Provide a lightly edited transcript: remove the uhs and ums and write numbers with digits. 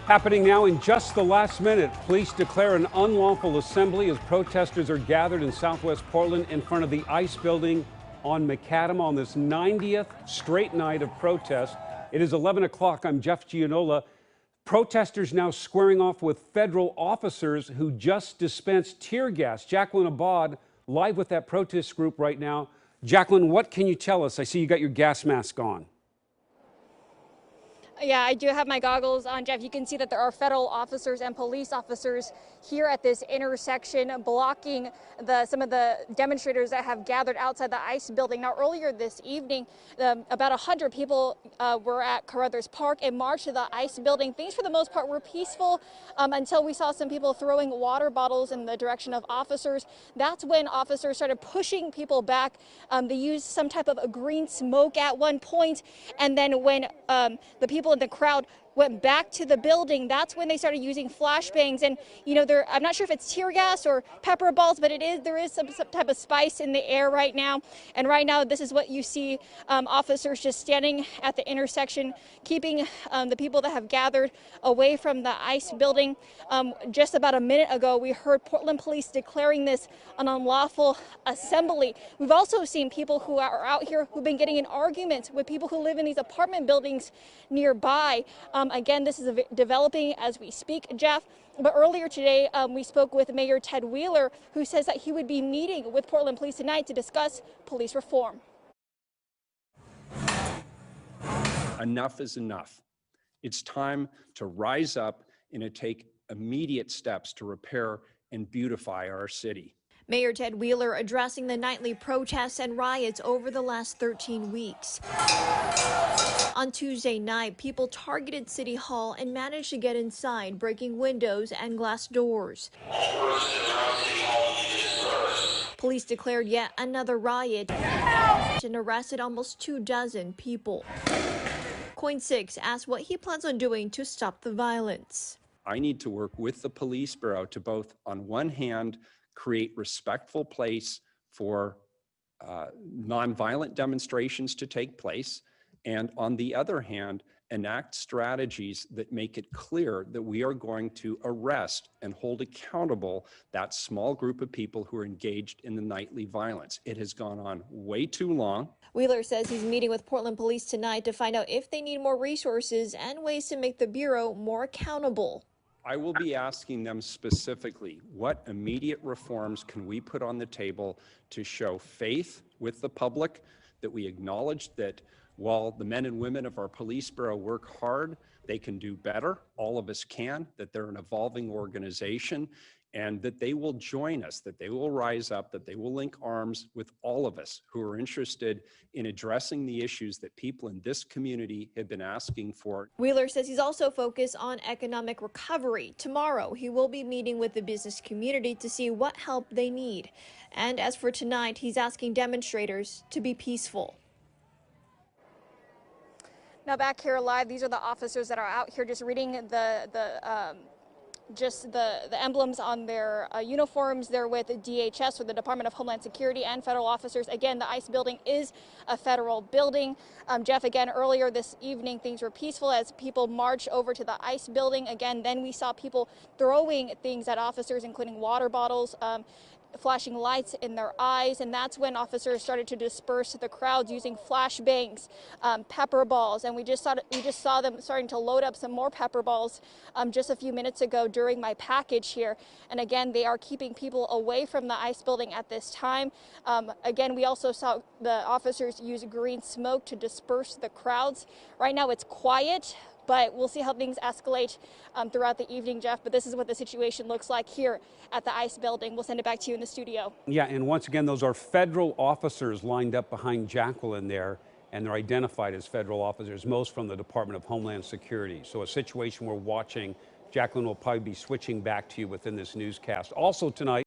Happening now in just the last minute, police declare an unlawful assembly as protesters are gathered in southwest Portland in front of the ICE building on Macadam on this 90th straight night of protest. It is 11 o'clock. I'm Jeff Gianola. Protesters now squaring off with federal officers who just dispensed tear gas. Jacqueline Abad live with that protest group right now. Jacqueline, what can you tell us? I see you got your gas mask on. Yeah, I do have my goggles on, Jeff. You can see that there are federal officers and police officers here at this intersection blocking some of the demonstrators that have gathered outside the ICE building. Now, earlier this evening, about 100 people were at Carruthers Park and marched to the ICE building. Things, for the most part, were peaceful until we saw some people throwing water bottles in the direction of officers. That's when officers started pushing people back. They used some type of a green smoke at one point, and then when the people in the crowd went back to the building, that's when they started using flashbangs. And I'm not sure if it's tear gas or pepper balls, but there is some type of spice in the air right now. And right now, this is what you see: officers just standing at the intersection, keeping the people that have gathered away from the ICE building. Just about a minute ago, we heard Portland police declaring this an unlawful assembly. We've also seen people who are out here who've been getting in arguments with people who live in these apartment buildings nearby. Again, this is developing as we speak, Jeff. But earlier today, we spoke with Mayor Ted Wheeler, who says that he would be meeting with Portland Police tonight to discuss police reform. Enough is enough. It's time to rise up and to take immediate steps to repair and beautify our city. Mayor Ted Wheeler addressing the nightly protests and riots over the last 13 weeks. On Tuesday night, people targeted City Hall and managed to get inside, breaking windows and glass doors. Police declared yet another riot and arrested almost 24 people. Coin 6 asked what he plans on doing to stop the violence. I need to work with the police bureau to both, on one hand, create respectful place for nonviolent demonstrations to take place, and on the other hand, enact strategies that make it clear that we are going to arrest and hold accountable that small group of people who are engaged in the nightly violence. It has gone on way too long. Wheeler says he's meeting with Portland Police tonight to find out if they need more resources and ways to make the Bureau more accountable. I will be asking them specifically, what immediate reforms can we put on the table to show faith with the public, that we acknowledge that while the men and women of our police bureau work hard, they can do better. All of us can, that they're an evolving organization, and that they will join us, that they will rise up, that they will link arms with all of us who are interested in addressing the issues that people in this community have been asking for. Wheeler says he's also focused on economic recovery. Tomorrow, he will be meeting with the business community to see what help they need. And as for tonight, he's asking demonstrators to be peaceful. Now back here live, these are the officers that are out here just reading the emblems on their uniforms. They're with DHS, or the Department of Homeland Security, and federal officers. Again, the ICE building is a federal building. Jeff, again, earlier this evening, things were peaceful as people marched over to the ICE building. Again, then we saw people throwing things at officers, including water bottles, flashing lights in their eyes, and that's when officers started to disperse the crowds using flashbangs, pepper balls, and we just saw them starting to load up some more pepper balls just a few minutes ago during my package here. And again, they are keeping people away from the ICE building at this time. Again, we also saw the officers use green smoke to disperse the crowds. Right now it's quiet, but we'll see how things escalate throughout the evening, Jeff. But this is what the situation looks like here at the ICE building. We'll send it back to you in the studio. Yeah, and once again, those are federal officers lined up behind Jacqueline there, and they're identified as federal officers, most from the Department of Homeland Security. So a situation we're watching. Jacqueline will probably be switching back to you within this newscast. Also tonight,